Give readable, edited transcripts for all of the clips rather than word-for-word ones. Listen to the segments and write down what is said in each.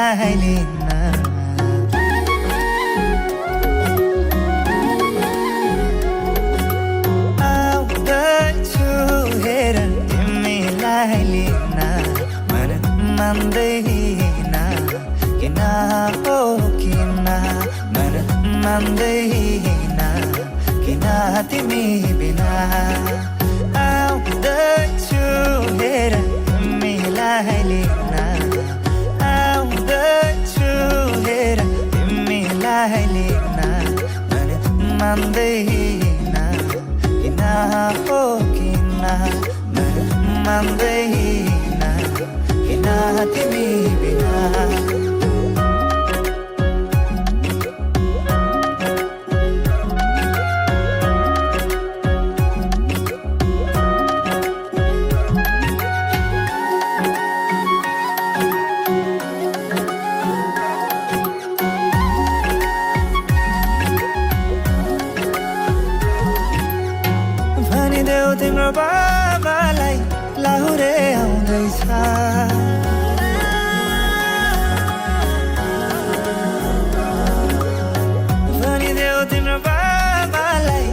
मिलाइलिन आउँदैछु हेर तिमीलाई लिन मन मान्दैन किन हो किन मन मान्दैन किन तिमी बिना आउँदैछु हेर तिमीलाई लिन आउँदैछु हेर तिमीलाई लिन मन मान्दैन किन हो किन मन मान्दैन किन तिमी बिना भनिदेऊ तिम्रो बाबालाई लाहुरे आउँदैछ भनिदेऊ तिम्रो बाबालाई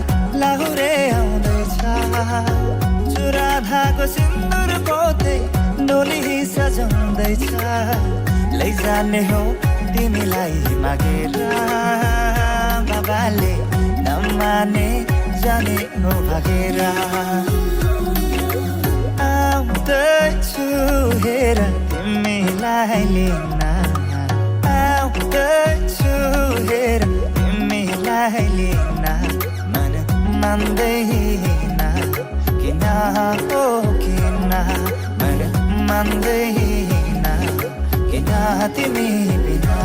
लाहुरे आउँदैछ चुरा धागो सिन्दुर पोते डोली सजाउँदैछ लैजाने हो तिमीलाई मागेर बाबाले नमाने जाने हो भागेर आउँदैछु हेर तिमीलाई लिन आउँदैछु हेर तिमीलाई लिन मन मान्दैन किन हो किन मन मान्दैन किन तिमी बिना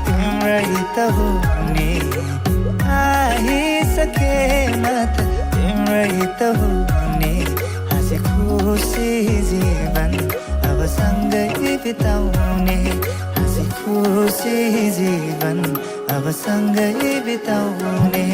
तिम्रै त हुने आइसके म त तिम्रै त हुने हाँसी खुसी जीवन अब सँगै बिताउने हाँसी खुसी जीवन अब सँगै बिताउने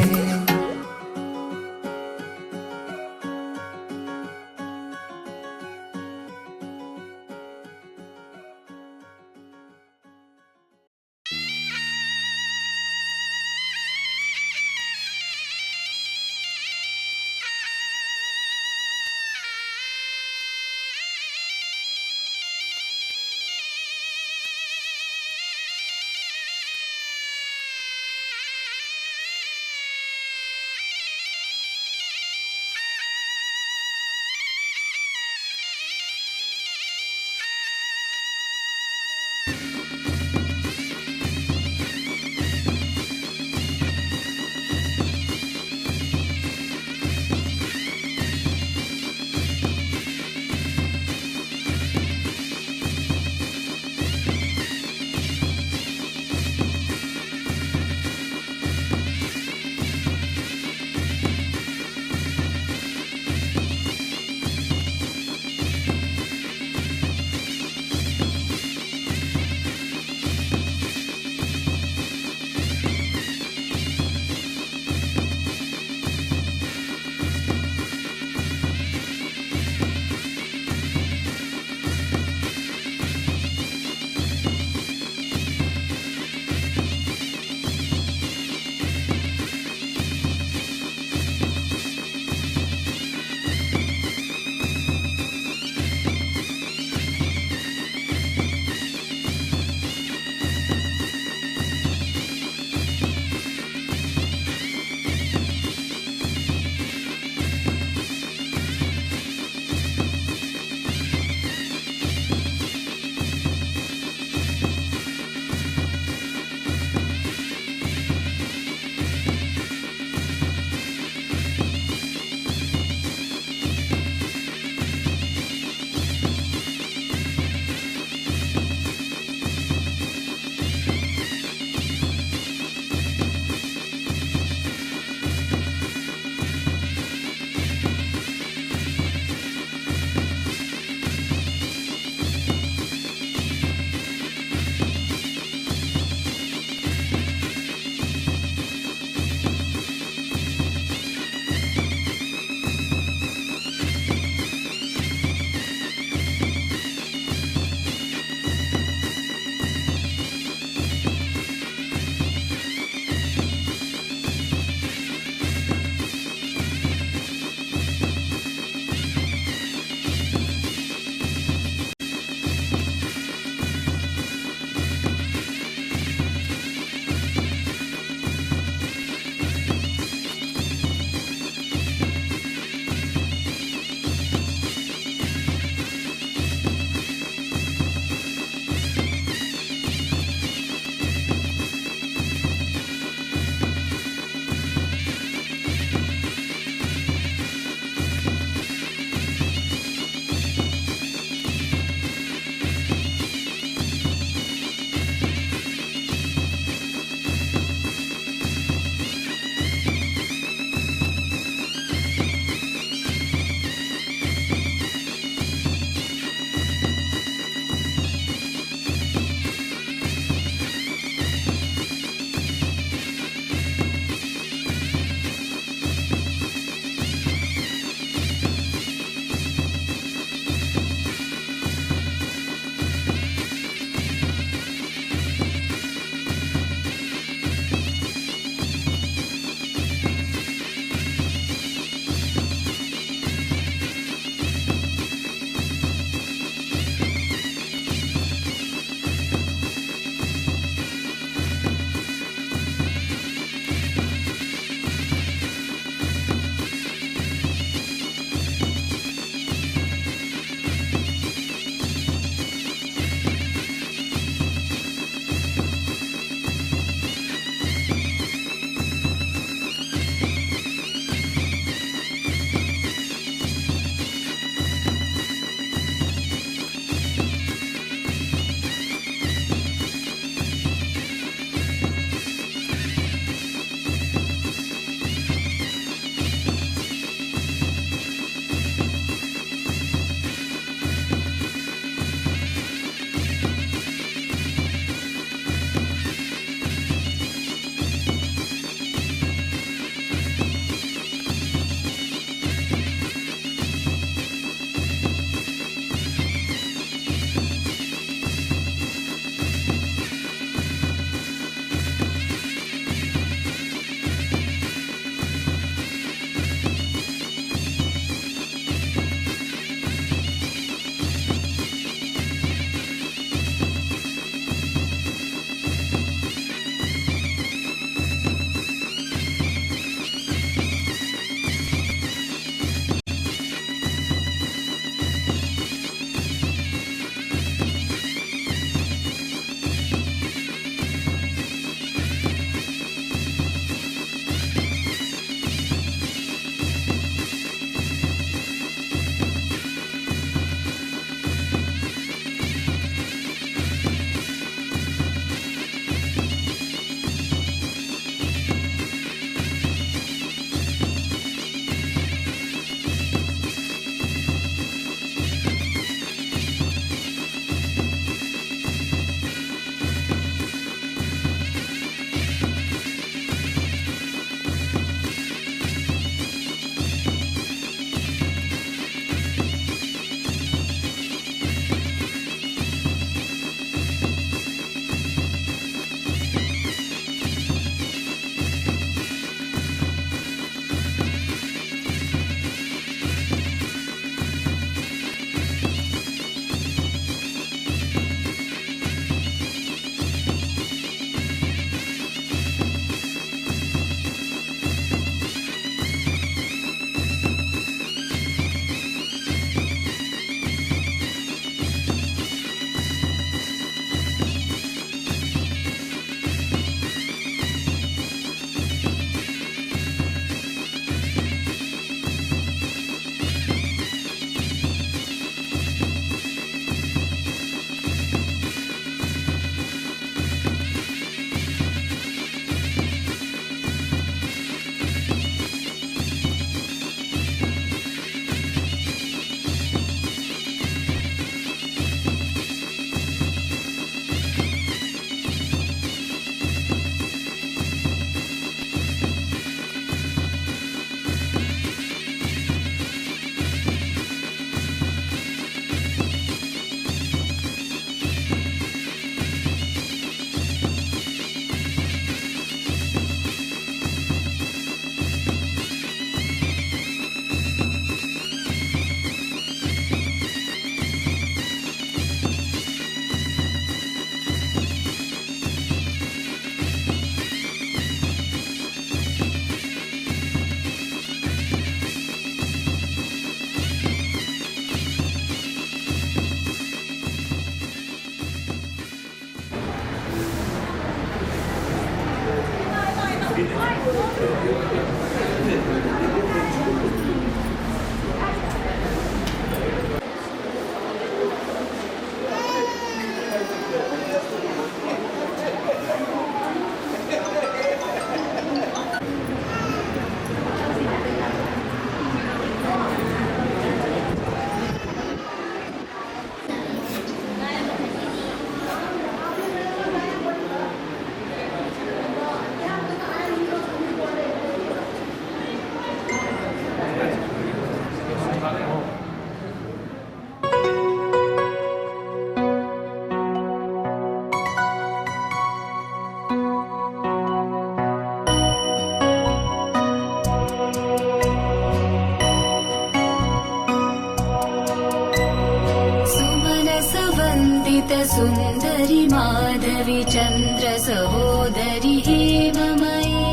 पूजित सुन्दरि माधवी चन्द्र सहोदरि हेममये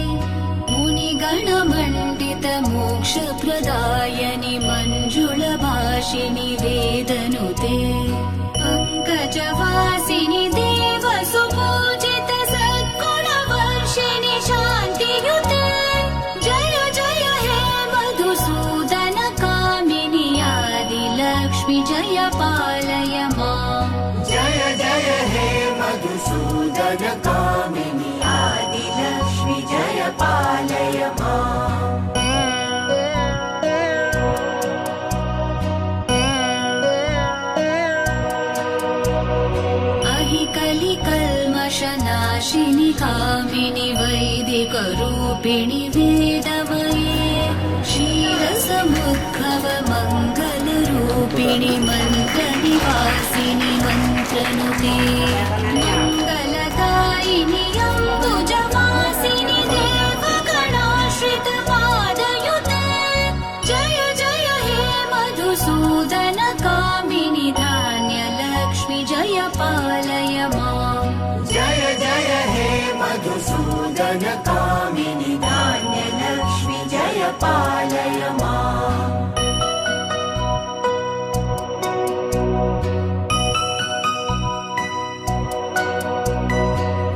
मुनिगणमण्डित मोक्षप्रदायनि मञ्जुलभाषिणि वेदनुते पङ्कजवासिनि देवसुपूजित सद्गुणवर्षिणि शान्तियुते जय जय हे मधुसूदन कामिनि आदिलक्ष्मि जय पालय माम् जय जय हे मधुसूदन कामिनि आदिलक्ष्मि जय पालय माम् कलिकल्मषनाशिनि कामिनि वैदिकरूपिणि वेदमये क्षीरसमुद्भव मङ्गलरूपिणि मन्त्रनिवासिनि मन्त्रनुते मङ्गलदायिनि अम्बुजवासिनि देवगणाश्रित पादयुते जय जय हे मधुसूदन कामिनि धान्यलक्ष्मि जय पालय माम् जय जय हे मधुसूदन कामिनि धान्यलक्ष्मि जय पालय माम्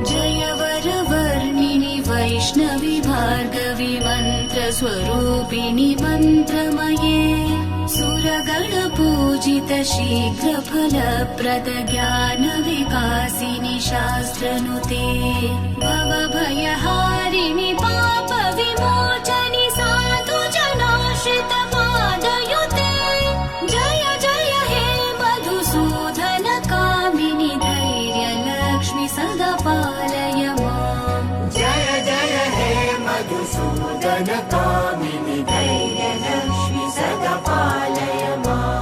जय वरवर्णिनि वैष्णवि भार्गवि मन्त्रस्वरूपिणि मन्त्रमये सुरगणपूजित शीघ्रफलप्रद ज्ञानविकासिनि शास्त्रनुते भवभयहारिणि पापविमोचनि साधुजनाश्रित पादयुते जय जय हे मधुसूदन कामिनि धैर्यलक्ष्मि सदा पालय माम् जय जय हे मधुसूदन कामिनि धैर्यलक्ष्मि सदा पालय माम्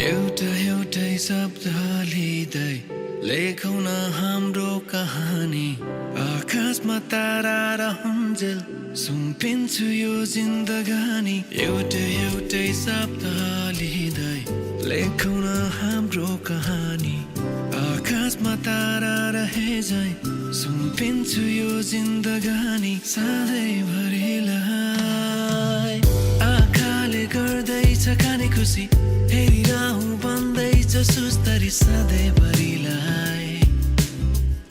एउटा एउटै शब्द लिँदै लेखौँ न हाम्रो कहानी आकाशमा तारा रहन्जेल सुम्पिन्छु यो जिन्दगानी एउटा एउटै शब्द लिँदै लेखौँ न हाम्रो कहानी आकाशमा तारा रहेझै सुम्पिन्छु यो जिन्दगानी सधैँभरिलाई आँखाले गर्दैछ खाने खुसी हेरिरहँ भन्दैछ सुस्तरी सधैँभरिलाई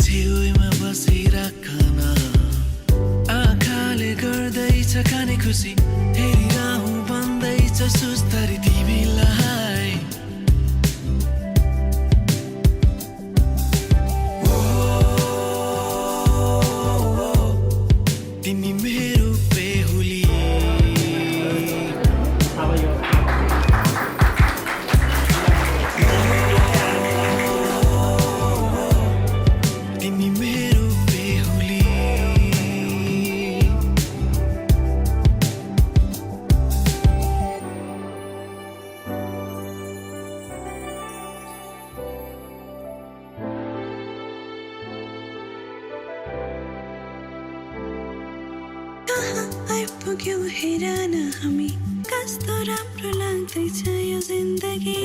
छेउमा बसिराखन आँखाले गर्दैछ खाने खुसी हेरिरहँ भन्दैछ सुस्तरी तिमीलाई तिमी मेरो बेहुली तिमी मेरो बेहुली आइपुग्यौँ हेर न हामी कस्तो राम्रो लाग्दैछ यो जिन्दगी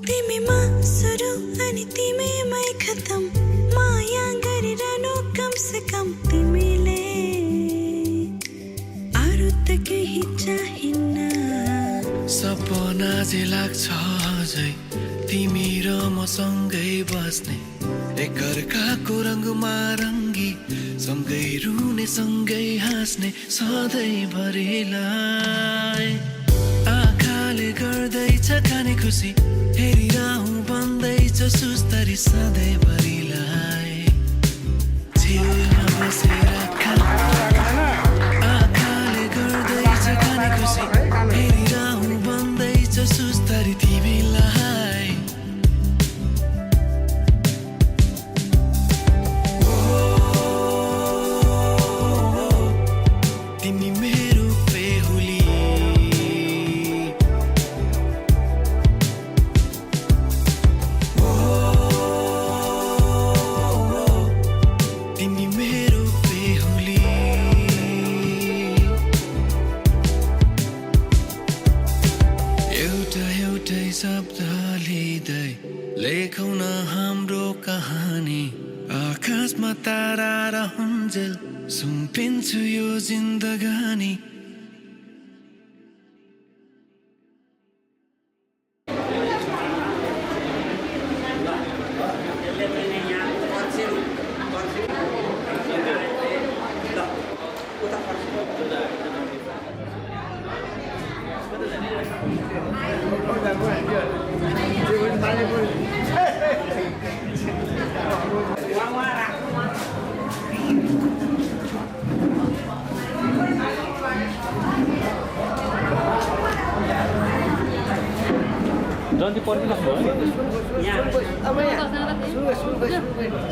तिमीमा सुरु अनि तिमीमै खतम माया गरिरहनु कम से कम तिमीले अरू त केही चाहिन्न सपना जे लाग्छ अझै तिमी र मसँगै बस्ने एकअर्काको रङमा रङ्गी सँगै रुने सँगै हाँस्ने सधैँभरिलाई आँखाले गर्दैछ खाने खुसी हेरिरहँ भन्दैछ सुस्तरी सधैँभरिलाई छेउमा बसे लेखौँ न हाम्रो कहानी आकाशमा तारा र हुन्जेल सुम्पिन्छु यो जिन्दगानी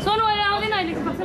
सोनु अहिले आउँदैन अहिलेको बस्छ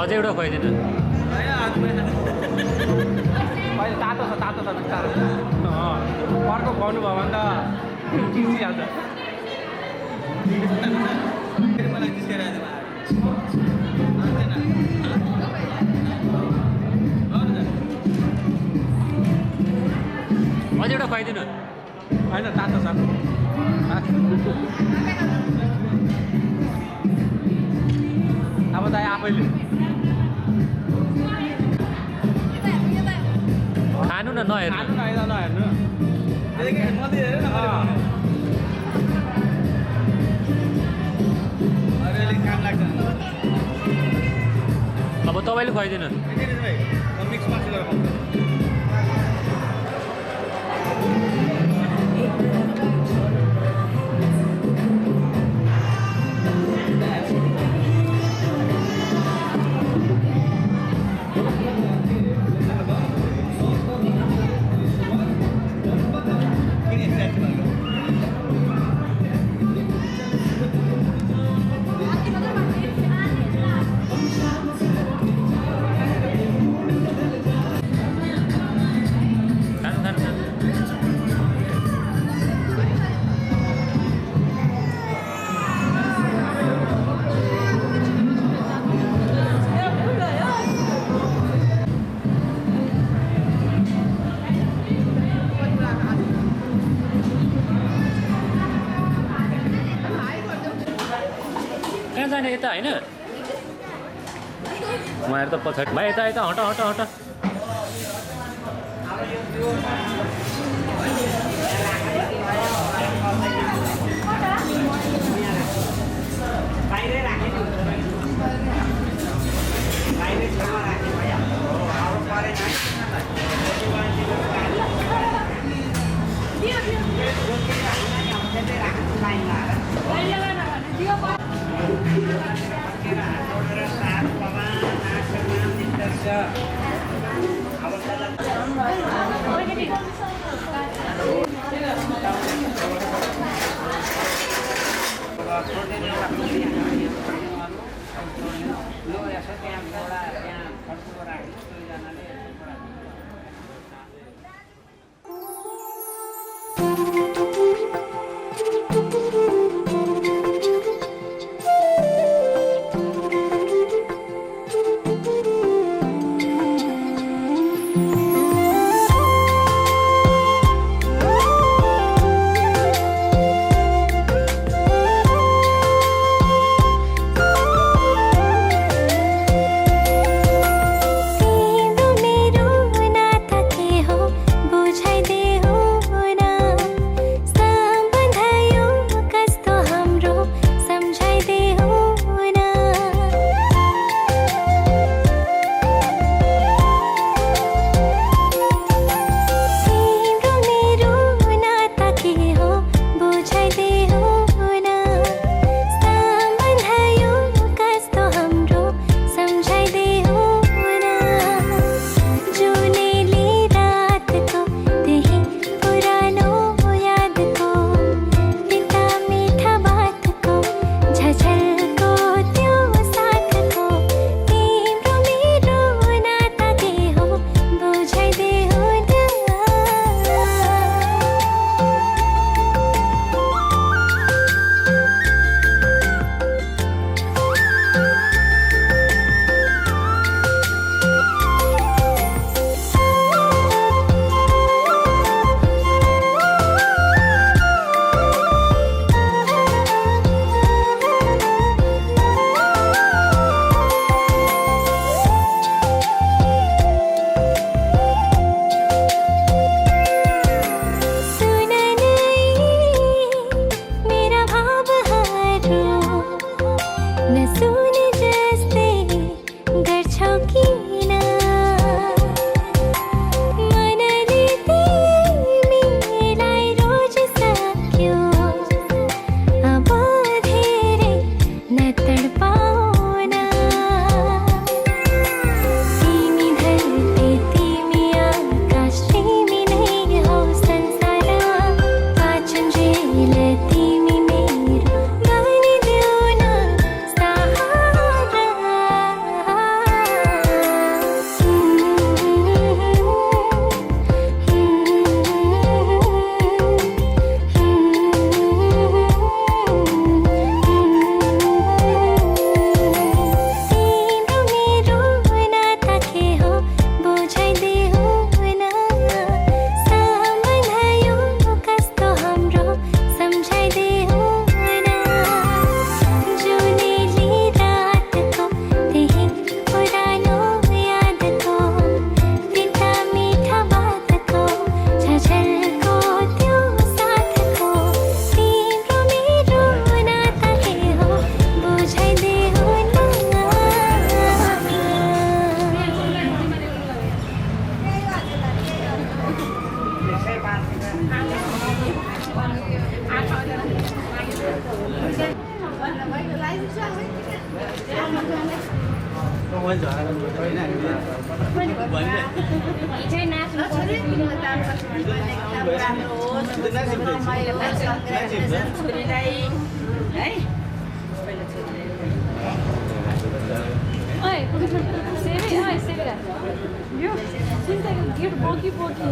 अझै एउटा खुवाइदिनु अहिले तातो छ अर्को खुवाउनु भयो भने त चिसिहाल्छ अझै एउटा खुवाइदिनु होइन तातो छ अब त आफैले खानु न नहेर्नु नहेर्नु अब तपाईँले खुवाइदिनु कहाँ जाने यता होइन उहाँहरू त पछाडि भाइ यता यता हट हट हट चाहिँ नाच्नु गेट बोकी बोकी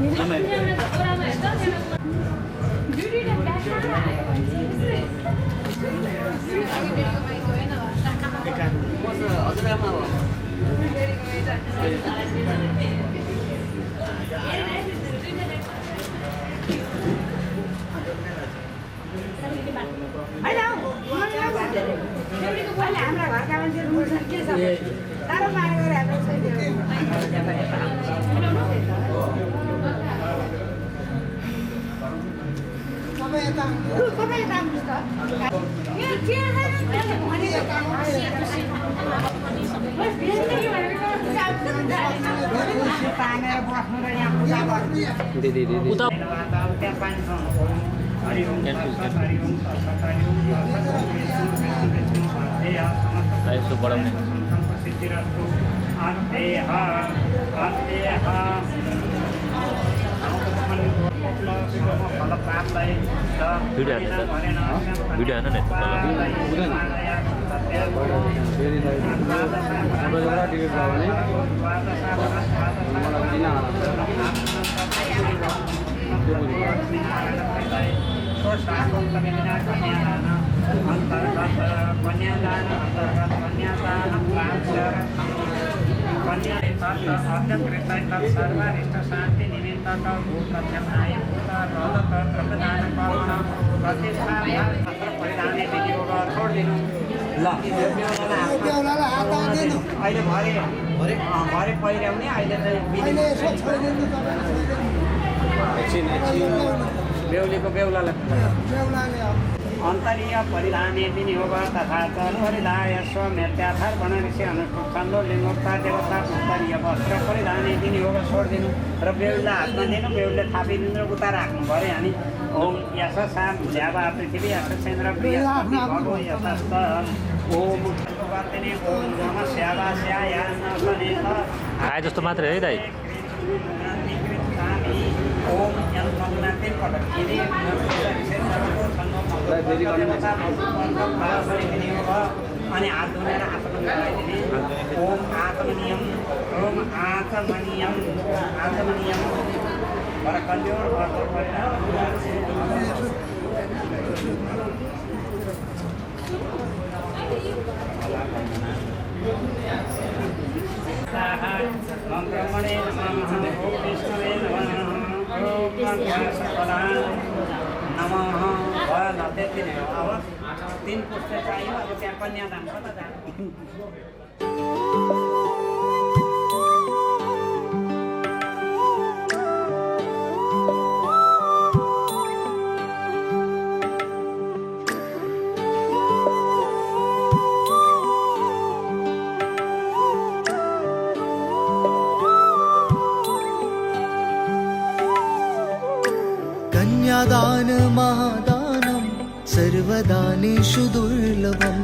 हाम्रा घरका मान्छेहरू मुर्छन् के छ तारो मारेर यसो बढाउने भिडियो हान्नु नि भरे पहिर्याउने अहिले बेहुलीको बेहुलालाई अन्तरीय परिधाने विनियोग तथा परिधाय स्वमेत्याथर्पण ऋषि अनुष्ठुप छन्दो लिङ्गोक्ता देवता अन्तरीय वस्त्र परिधाने विनियोग छोडिदिनु र बेहुलीलाई हातमा दिनु बेहुलीले थापिदिनु र उता राख्नु पऱ्यो अनि ओम यस साम ध्यावा पृथ्वी यस चन्द्र भगो यशस्त ओम वर्तने ओम नम स्यावा स्याय आए जस्तो मात्रै है दाइ ओम अनि हात धुनेर ओम आत्मनियम ब्रह्मणे नमः ओम विष्णवे नमः ओम नमः अब 3 पुष्ट चाहियो अब त्यहाँ कन्यादान कता जानु कन्यादान महादानं सर्वदानेषु दुर्लभं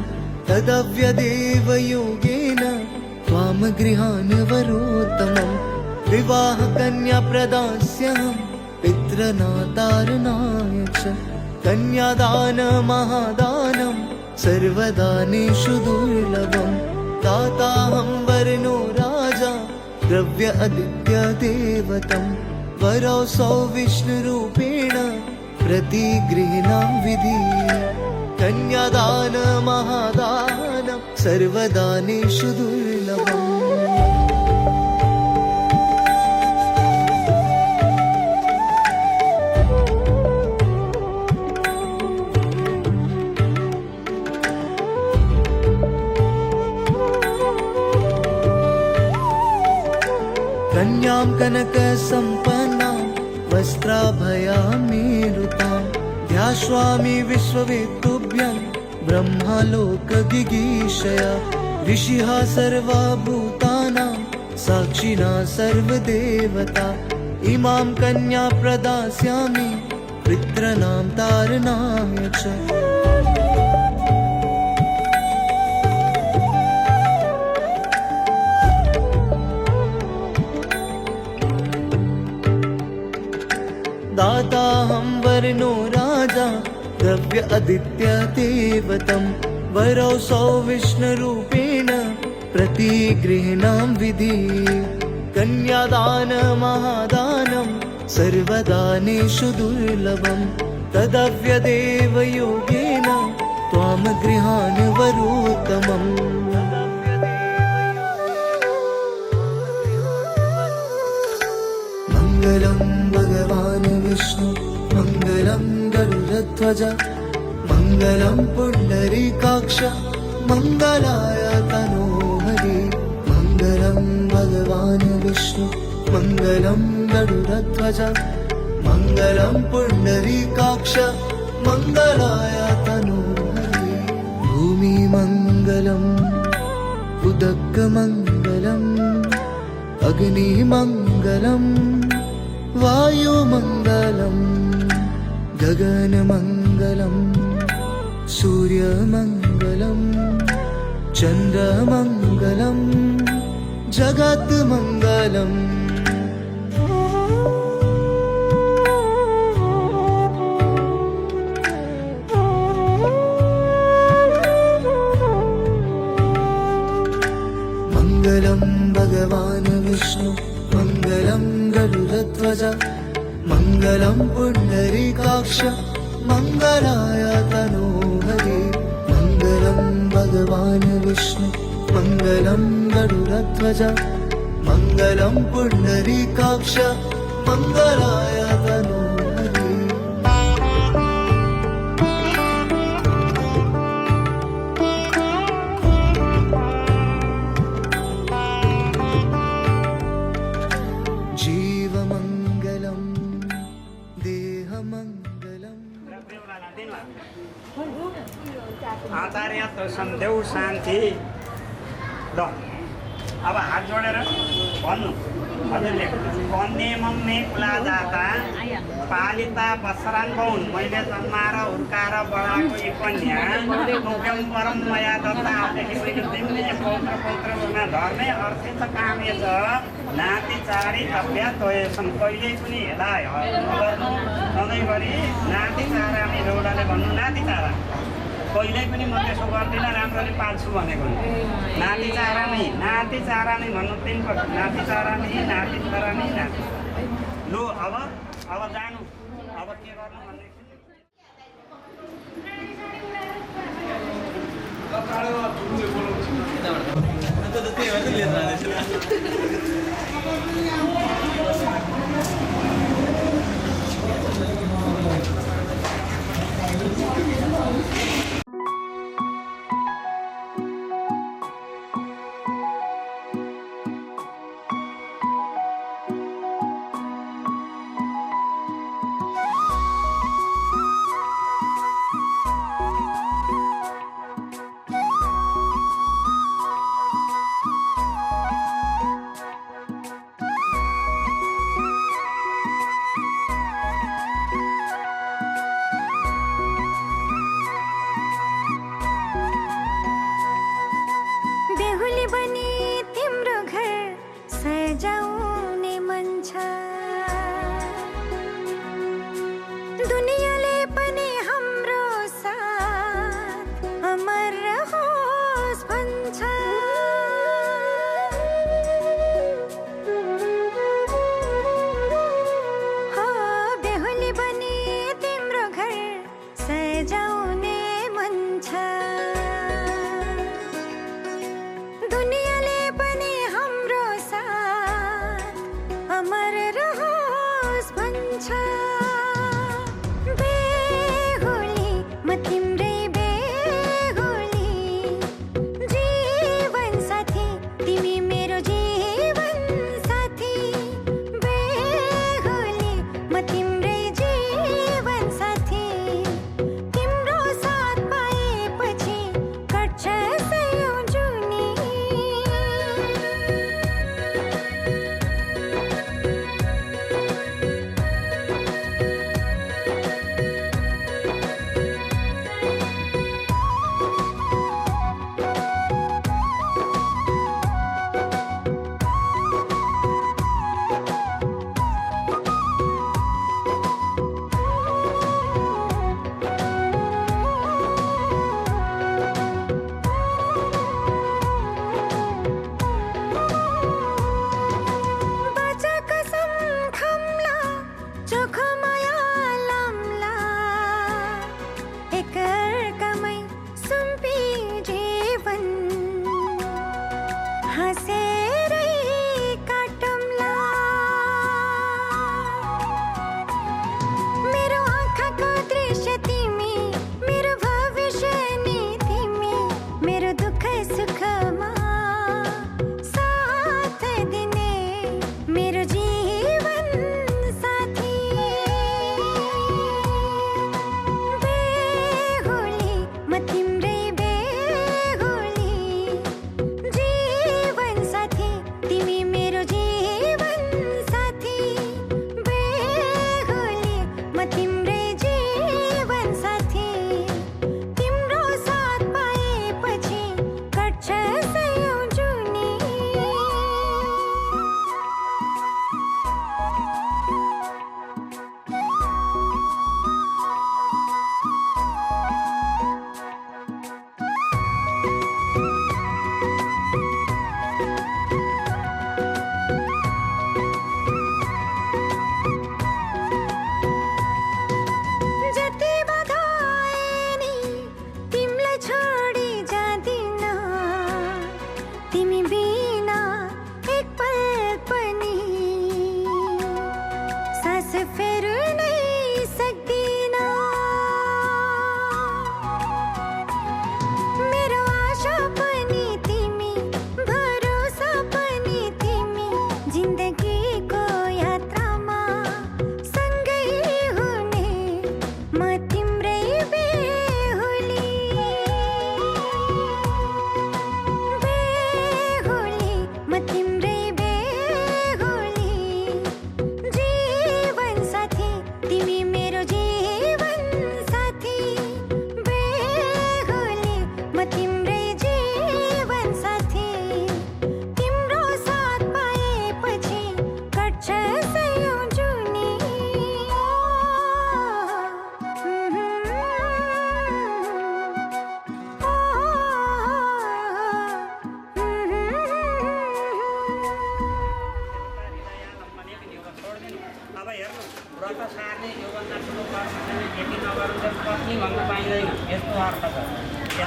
तदव्यदेव योगेन त्वां गृहान् वरोत्तमं विवाह कन्या प्रदास्यहं पितृनातारणाय च कन्यादान महादानं सर्वदानेषु दुर्लभं दाताहं वर्णो राजा द्रव्य आदित्य देवतं वरौसौ विष्णुरूपेण प्रतिगृह्णां विधि कन्यादान महादानं सर्वदानेषु दुर्लभम् कन्यां कनकसम्पन्नां वस्त्राभयामेरुतां ध्यास्वामि विश्ववेत्तुभ्यं ब्रह्मालोकगिगीषया ऋषिः सर्वभूतानां साक्षिणा सर्वदेवता इमां कन्या प्रदास्यामि पितॄणां तारणाय च अदित्य देवतं वरौ सौविष्णुरूपेण प्रतिगृह्णां विधि कन्यादान महादानं सर्वदानेषु दुर्लभं तदव्यदेव योगेन त्वां गृहाण वरोत्तमम् मङ्गलं भगवान् विष्णु मङ्गलं गरुडध्वज मङ्गलं पुण्डरीकाक्ष मङ्गलाय तनोहरि मङ्गलं भगवान् विष्णु मङ्गलं गरुडध्वज मङ्गलं पुण्डरीकाक्ष मङ्गलाय तनोहरि भूमिमङ्गलम् उदकमङ्गलम् अग्निमङ्गलम् वायुमङ्गलम् गगनमङ्गलम् सूर्यमङ्गलम् चन्द्रमङ्गलम् जगत्मङ्गलम् मङ्गलं भगवान् विष्णु मङ्गलं गरुडध्वज मङ्गलं पुण्डरीकाक्ष मङ्गलाय तनोहरि मङ्गलं भगवान् विष्णु मङ्गलं गरुडध्वज मङ्गलं पुण्डरीकाक्ष मङ्गलाय तनोहरि जीवमङ्गलं देहमङ्गलम् आचार्य तो सन्देऊ शान्ति ल अब हात जोडेर भन्नु हजुरले कन्ने मम्मे कुला जाता पालिता बसरान बौन मैले जन्माएर हुर्काएर बढाएको एक कन्या मुख्यम परम मया दत्ता आजदेखि मैले तिमीले पौत्र पौत्रमा धर्मै अर्थित कामे छ नाति चारी अभ्यास तोएछन् कहिल्यै पनि हेला गर्नु सधैँभरि नाति चारामी रौडाले भन्नु नाति चारा कहिल्यै पनि म त्यसो गर्दिनँ राम्ररी पाल्छु भनेको नाति चारामी भन्नु तिनपल्ट नाति चारामी नाति चारामी नाति लु अब जानु अब के गर्नु भन्ने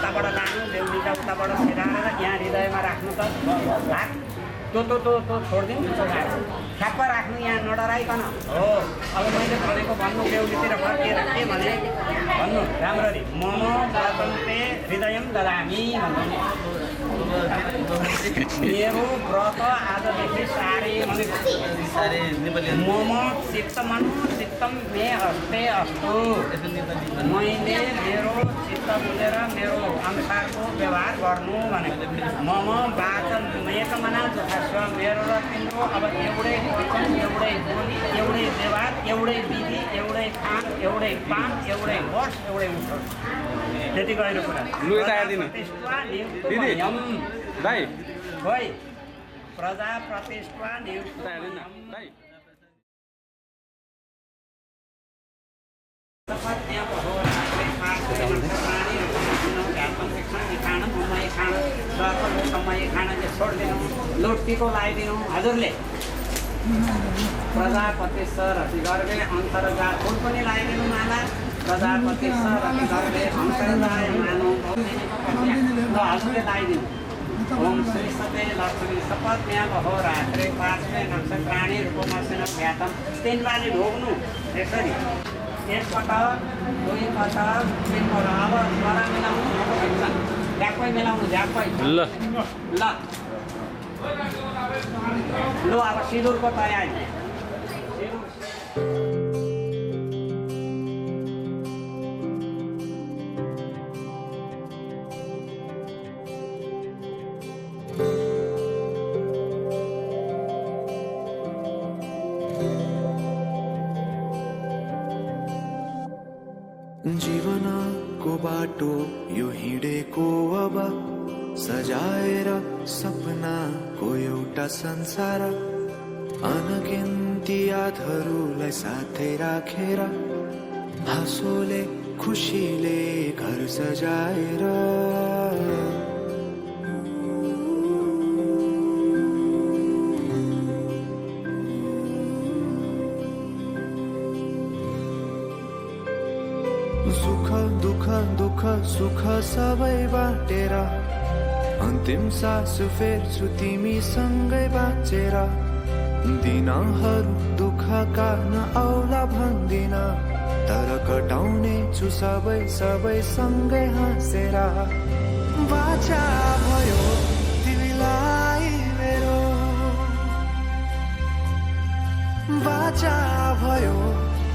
यताबाट लानु बेहुलीका उताबाट फेराएर यहाँ हृदयमा राख्नु त हात त्यो छोडिदिनु ठ्याप्प राख्नु यहाँ नडराइकन हो। अब मैले भनेको भन्नु बेहुलीतिर फर्किएर के भने भन्नु राम्ररी मम व्रतन्ते हृदयम ददामि भन्नु मेरो व्रत आजदेखि सारे मम चित्तमनु चित्तम मे हस्ते अस्तु मैले मेरो चित्त बुझेर मेरो अनुसारको व्यवहार गर्नु भने मम वाचन एकमना जोखास्व मेरो र तिम्रो अब एउटै वचन एउटै बोली एउटै व्यवहार एउटै विधि एउटै खान एउटै पान एउटै वर्ष एउटै उठोस त्यति गहिरो कुरा दाइ खोइ प्रजा प्रतिष्ठा नियुक्त लोटीको लगाइदिनु हजुरले प्रजापति सरहति गर्वे अन्तर्जात फुल पनि लगाइदिनु माला प्रजापति सरहति गर्वे अन्तर्जाय मानौ हजुरले लगाइदिनु ओम श्री सते लक्ष्मी शपथ यहाँ बहो रात्रे पाँचमे नक्षत्राणी रूपमसिन ख्यातम 3 बारी ढोग्नु यसरी एक पटक दुई पटक 3 पटक अब स्वरा मिलाउनु झ्याप्पै मिलाउनु झ्याप्पै ल अब सिँदुरको तयारी जीवनको बाटो यो हिँडेको अब सजाएर सपनाको एउटा संसार अनगिन्ती यादहरूलाई साथै राखेर हाँसोले खुसीले घर सजाएर सुख दुःख दुःख सुख सबै बाटेर अन्तिम सास फेर्छु तिमीसँगै बाँचेर दिनहरू दुःखका नआउला भन्दिन तर कटाउने छु सबै सँगै हाँसेर बाचा भयो तिमीलाई मेरो बाचा भयो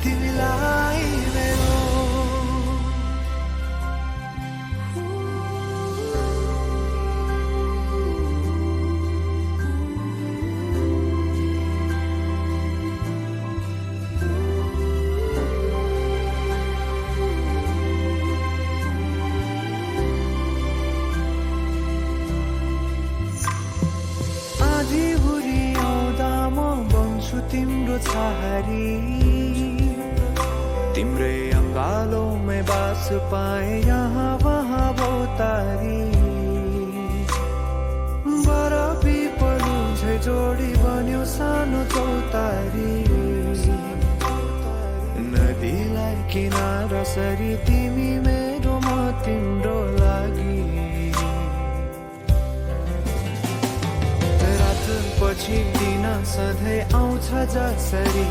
तिमीलाई मेरो तिम्रो छहारी तिम्रै अङ्गालोमै बास पाए यहाँ वहाँ बहुतारी बरफी पलु झै जोडी बन्यो सानो चौतारी नदीलाई किनारा सरी तिमी मेरो म तिम्रो लागि पछि दिन सधैँ आउँछ जसरी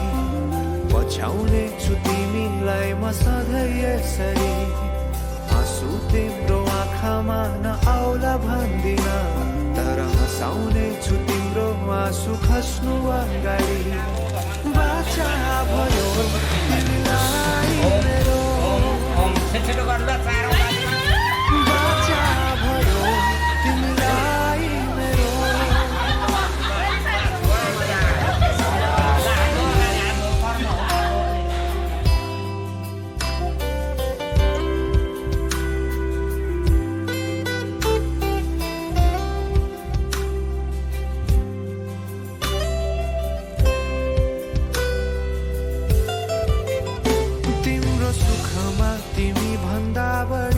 पछ्याउने छु तिमीलाई म सधैँ यसरी आँसु तिम्रो आँखामा नआउला भन्दिन तर हँसाउने छु तिम्रो आँसु खस्नु अगाडि बाचा भयो तिमीलाई मेरो बाचा भयो तिमीलाई मेरो तिम्रो सुखमा तिमी भन्दा बढी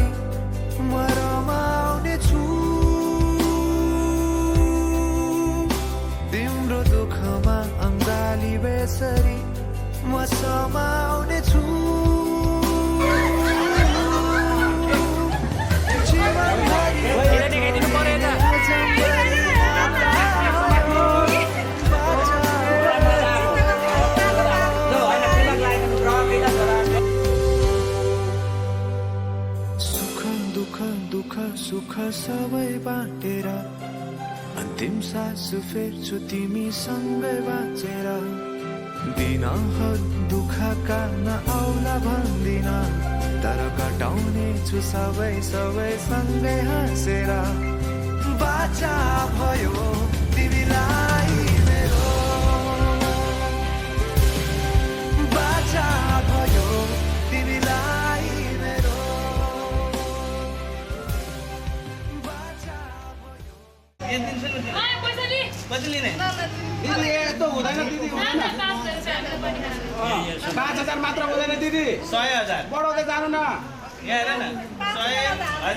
सुख दुःख सुख सबै बाँटेर अन्तिम सास फेर्छु तिमीसँगै बाँचेर दिनहरू दुःखका नआउला भन्दिन तर कटाउने छु सबै सबै सँगै हाँसेर बाचा भयो तिमीलाई मेरो बाचा भयो तिमीलाई मेरो बाचा भयो पैसा लि कति लिने दिदी यस्तो हुँदैन दिदी हुँदैन 5,000 मात्र हुँदैन दिदी 100,000 बढाउँदै जानु न यहाँ हेर न 100,000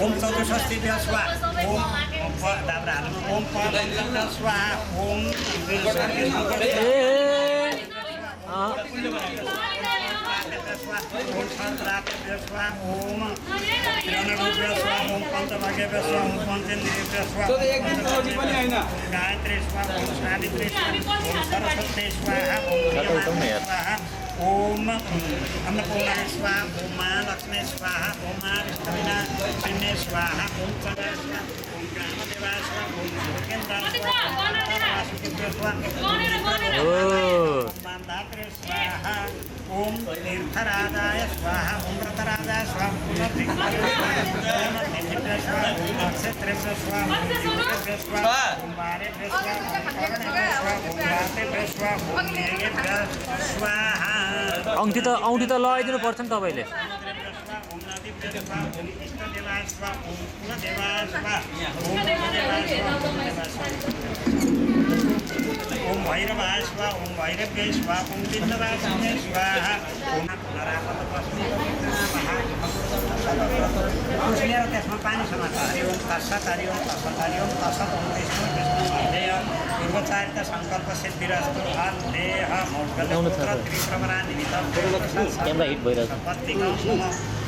ओम चतुष्षष्ठी स्वाहा ओम दाब्रा हाल्नु ओम पदञ्जल स्वाहा ओम ओम सन्तरात्मक स्वाहा ओम किरणरूपीय स्वाहा ओम पञ्चभाग्य स्वाहा ओम पञ्चेन्द्रिय स्वाहा गायत्री स्वाहा ओम सावित्री स्वाहा ओम सरस्वती स्वाहा ओम स्वाहा ओम अन्नपूर्णा स्वाहा ओम महालक्ष्मी स्वाहा ओम महाविष्णुविना शिन्ने स्वाहा ओम चन्द्र स्वाहा ओम ग्रामदेवा स्वाहा ओम सुकेन्द्र स्वाहा ओम मान्धात्रे स्वाहा ओम तीर्थराजाय स्वाहा ओम व्रतराजाय स्वाहा ओम स्वाहा ओम नक्षत्रेभ्य स्वाहा ओम दिव्येभ्य स्वाहा ओम वारेभ्य स्वाहा ओम रातेभ्य स्वाहा ओम मेघेभ्य स्वाहा औँठी त लगाइदिनु पर्छ नि तपाईँले ओम भैरवाय स्वाहा ओम भैरव्य स्वाहा ओम विन्दवासिने स्वाहा ओम नरापद पुष्लेर त्यसमा पानी समाज हरि ओम तत्सत हरि ओम तत्सत हरि ओम तत्सत ओम विष्णु विष्णु सन्देह पूर्वचारित सङ्कल्प सिद्धिरस्तु देह मोक्षपुत्र त्रिप्रवरा निमित्त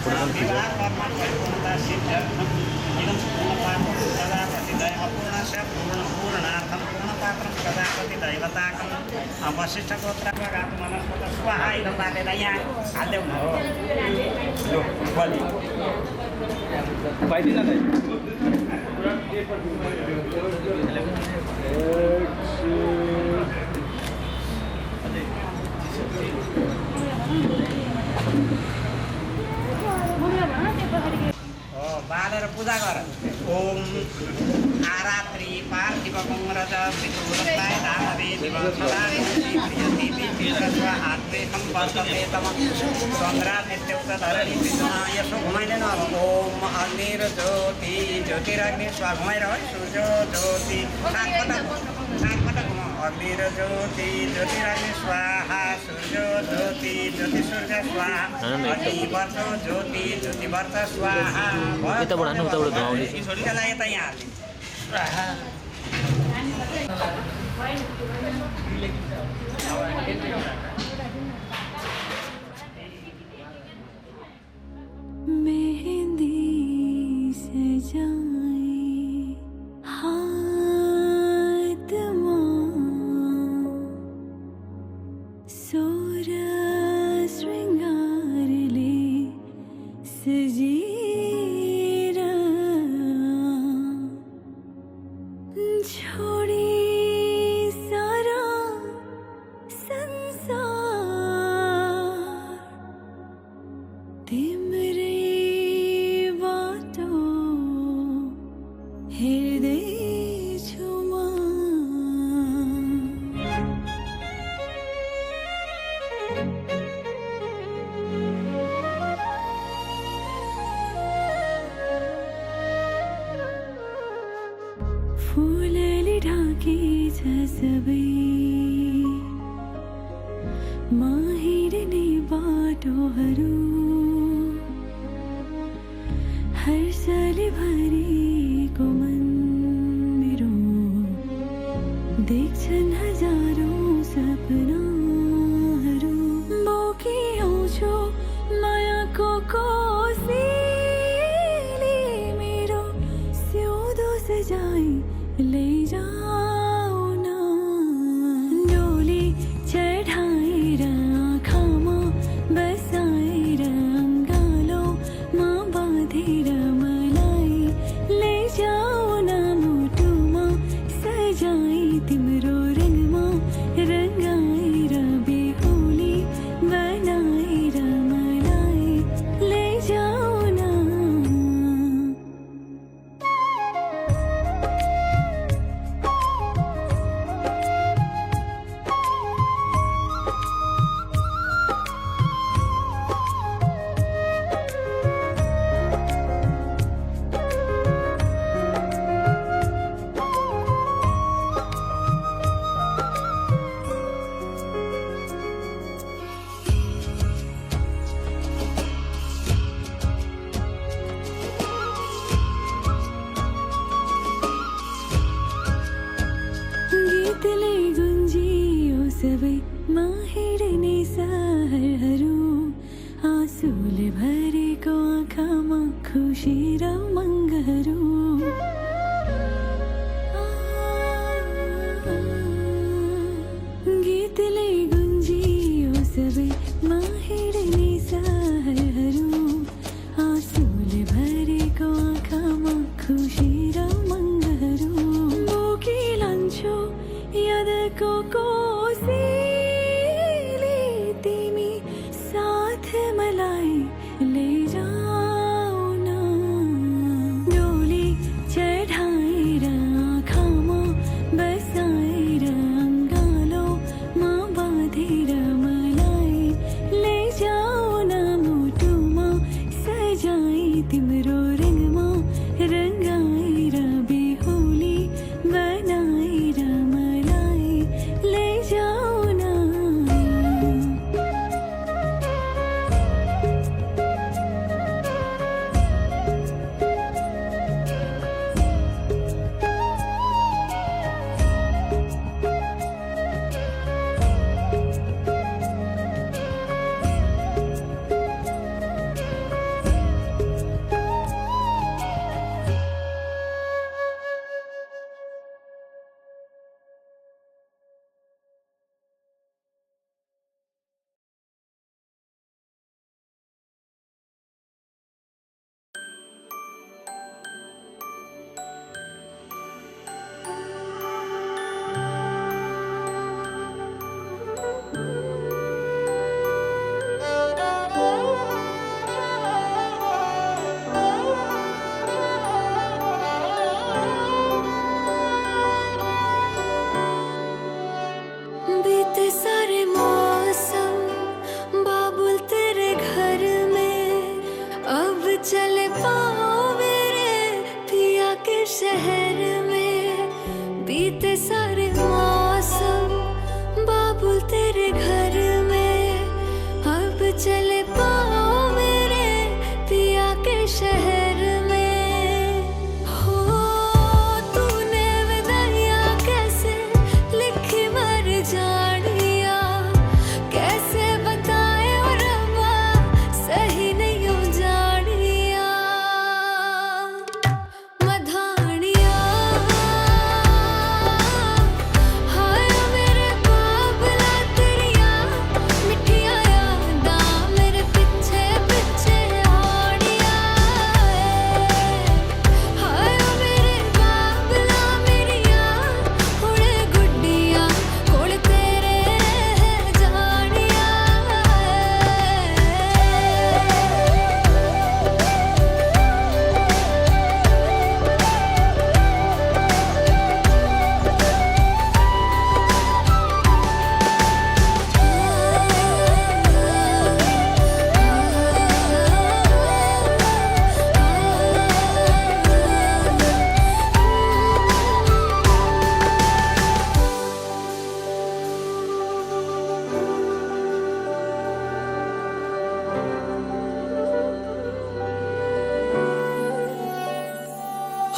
विवाह कर्म परिपूर्णता सिद्ध्यर्थम इदं पूर्णपात्रं कदापति दैवपूर्णस्य पूर्णार्थं पूर्णपात्रं कदापति दैवताकं वशिष्ठगोत्रगातु मनस्पत स्वाहा इदं बालेर यहाँ हाल्देऊ न हो लो बलि पाइदिन दाइ बालेर पूजा गर ओम आरात्री पार्थिव रज विदुरताय दानवे दिवसदा प्रियति विश्व आत्मेकं वर्ततेतम चन्द्रा नित्युक्त धरणी विष्णु यसो घुमाइदैन ओम अग्निर ज्योति ज्योतिराग्नि स्वा घुमाएर है सूर्य ज्योति सातपटक घुमाउ अग्निर ज्योति ज्योतिराग्नि स्वाहा सूर्य ज्योति ज्योति सूर्य स्वाहा अग्नि वर्ष ज्योति ज्योति वर्ष स्वाहा छोरीका लागि त यहाँ मेहंदी सजाई हाथ सोर श्रृंगार ले सजी छोड़ी सारा संसार तिम्रै बाटो हेर्दैछु म फुलले ढाकेछ सबै माहिरने बाटोहरू हर्षले भरिएको मन मेरो देख्छन् हजारौं सपनाहरू बोकी आउँछु मायाको कोसेली मेरो सिउँदो सजाई लैजाऊ न डोली चढाएर आँखामा बसाएर अङ्गालो खुशी र मङ्गहरू गीतले गुन्जियो सबैमा हिँड्ने सहरहरू आँसुले भरेको आँखामा खुसी र मङ्गहरू बोकी लान्छु यादको कोसीले तिमी साथ मलाई लैजाऊ न डोली चढाएर आँखामा बसाएर अङ्गालोमा बाँधेर मलाई लैजाऊ न मुटुमा सजाई तिम्रो रङमा रङ्गाएर बेहुली बनाएर मलाई लैजाऊ न बीते सारे मौसम बाबुल तेरे घर में अब चले पाओ मेरे पिया के शहर में बीते सारे मौसम बाबुल तेरे घर में अब चले पाओ मेरे पिया के शहर में हो तूने विदाइयाँ कैसे लिखी मर जानिया कैसे बताए और रब्बा सही नहीं हो जानिया मधानिया हाय मेरे बाबला तेरिया मिठिया यादां मेरे पीछे पीछे आनिया हाय मेरे बाबला मेरिया हुणे गुड्डिया कोल तेरे जानिया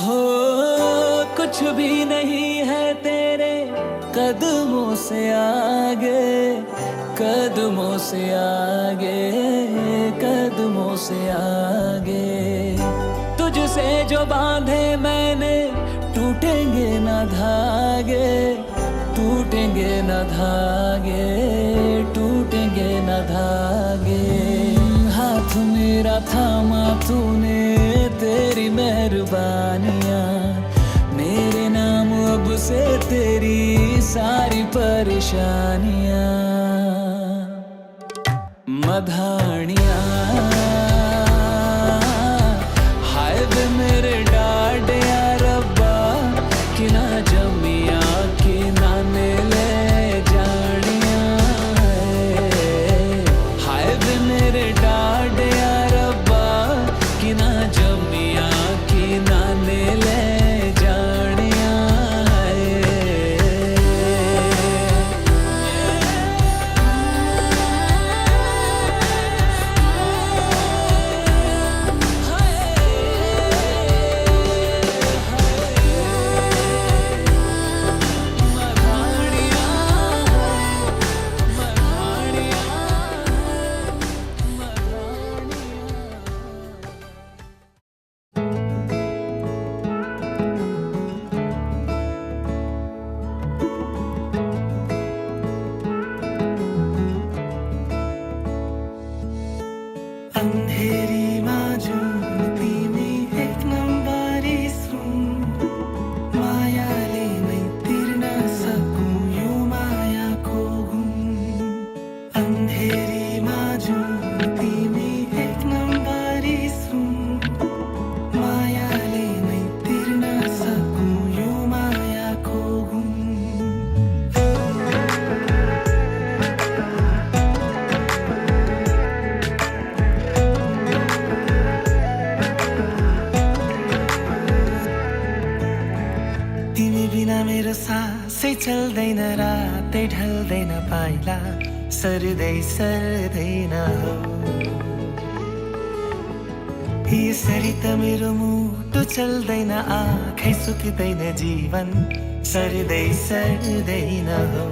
हो कुछ भी नहीं है तेरे कदमों से आगे कदमों से आगे कदमों से आगे तुझसे जो बांधे मैंने टूटेंगे न धागे टूटेंगे न धागे टूटेंगे न धागे हाथ मेरा थामा तूने तेरी मेहरबानियाँ मेरे नाम अब से तेरी सारी परेशानियाँ मधानियाँ हाय वे मेरे डाडिया रब्बा कि ना जमिया कि ना ले जानिया हाय वे मेरे डाडिया रब्बा कि ना जमिया कि ना ले जानिया मेरो सासै चल्दैन रातै ढल्दैन पाइला सर्दै सर्दैन हो यसरी त मेरो मुटु चल्दैन आँखै सुक्दैन जीवन सर्दै सर्दैन हो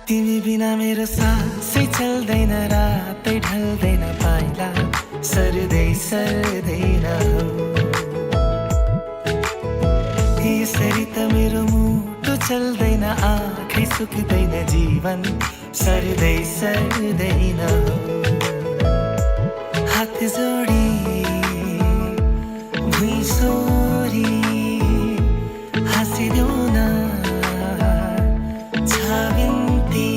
तिमी बिना मेरो सासै चल्दैन रातै ढल्दैन पाइला सर्दै सर्दैन हो यसरी त मेरो मुटु चल्दैन आँखै सुक्दैन जीवन सर्दै सर्दैन हो हात जोडी भुइँ सोरी हाँसिदेऊ न छाबिन्ती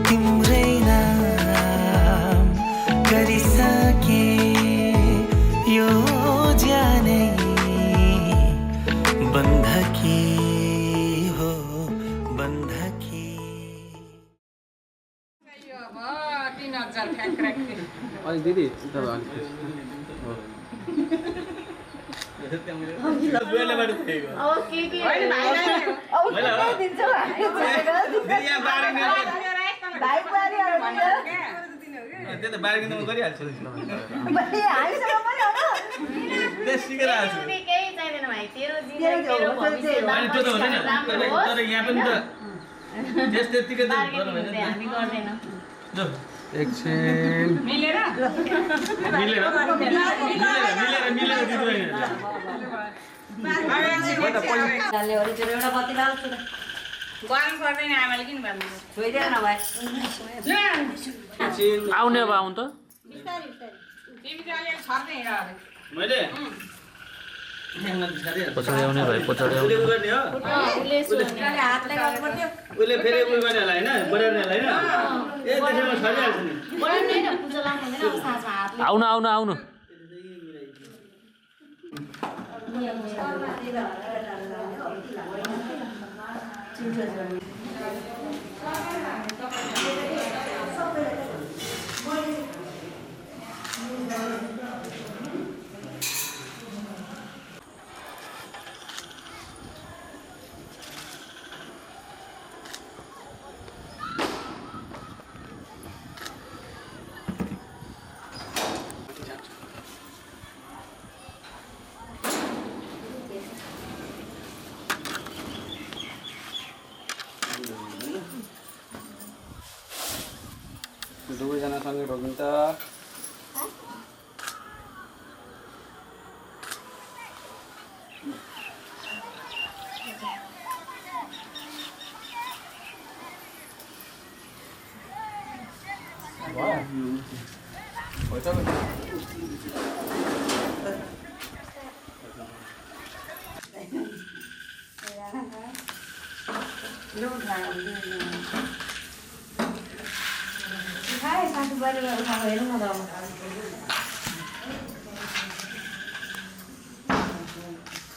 तिम्रै नाम गरिसके यो ज्यानै बन्धकी हो बन्धकी अनि दिदी एकछिन मिलेर आउने अब आउनु त मैले पछाडि आउने भाइ पछाडि आउने उसले फेरि उयो गर्नेहरूलाई होइन बढाउनेहरूलाई होइन ए त्यसमा छरिहाल्छ नि आउनु आउनु आउनु दुवैजना सँगै रोक्नु त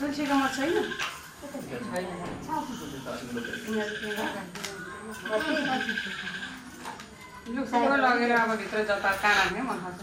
तुलसीकोमा छैन लुक्सको लगेर अब भित्र जता काँड्ने मन खान्छ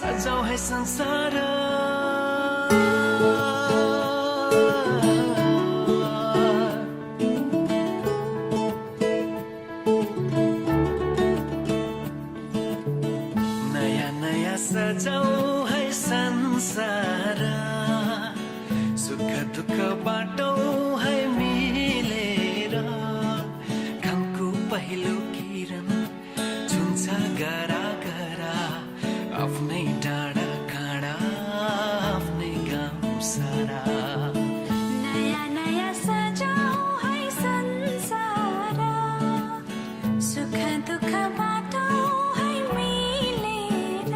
सजाऊ है संसार नयाँ नयाँ सजाऊ है संसार सुख दुःख बाटो है मिलेर घामको पहिलो किरण छुन्छ गरा गरा आफ्नै डाँडा काँडा आफ्नै गाउँ सारा नयाँ नयाँ सजाऊ है संसार सुख दुःख बाटो है मिलेर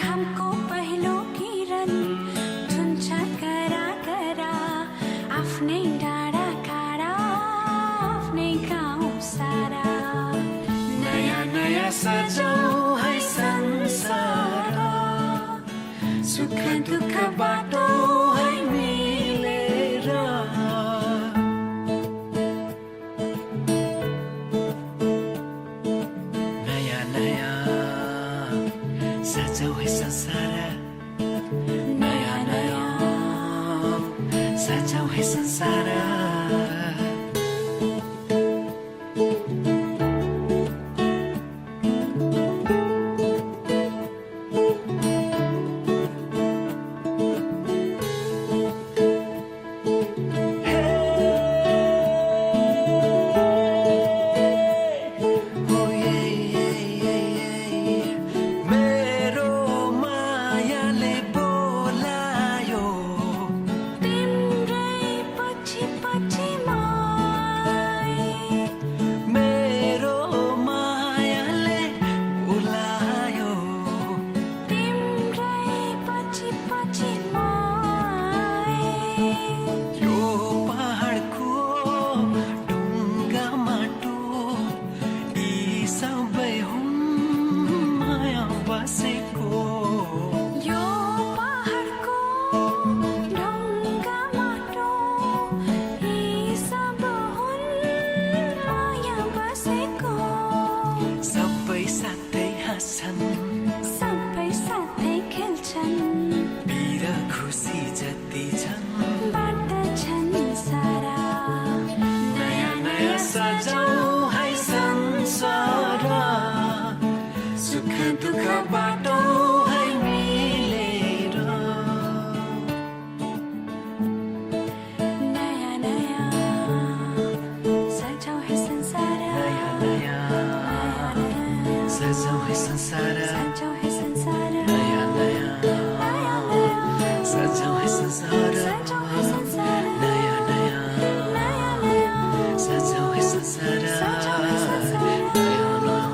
घामको पहिलो किरण छुन्छ करा करा आफ्नै डाँडा काँडा आफ्नै गाउँ सारा नयाँ नयाँ सजाऊ है संसार सुख दुःख बाटो है मिलेर नयाँ नयाँ सजाऊ है संसार नयाँ नयाँ सजाऊ है संसार मेरो मायाले बोलायो तिम्रै पछि पछि मेरो मायाले बोलायो तिम्रै पछि पछि यो पहाडको ढुङ्गा माटो यी सबै हुन् माया बसेको यो पहाडको ढुङ्गा माटो यी सब हुन् माया बसेको सबै साथै हाँस्छन् सबै साथै खेल्छन् पिर खुसी जति छन् बाँड्दछन् सारा नयाँ नयाँ सजाऊ है संसार सुख दुःख बाटो है मिलेर नयाँ नयाँ सजाऊ है संसार नयाँ नयाँ सजाऊ है संसार सजाऊ है संसार नयाँ नयाँ सजाऊ है संसार सजाऊ है संसार नयाँ नयाँ सजाऊ है संसार नयाँ नयाँ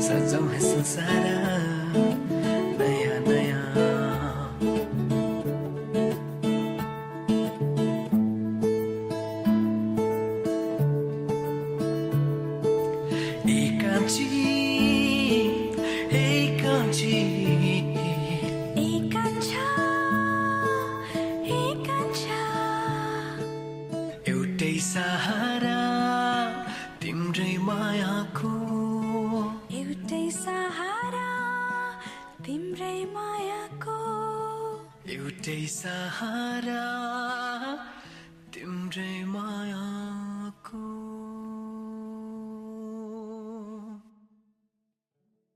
सजाऊ है संसार नयाँ नयाँ एकांची एकांची एकांछ एउटै सहारा तिम्रै मायाको एउटै सहारा तिम्रै मायाको एउटै सहारा तिम्रै माया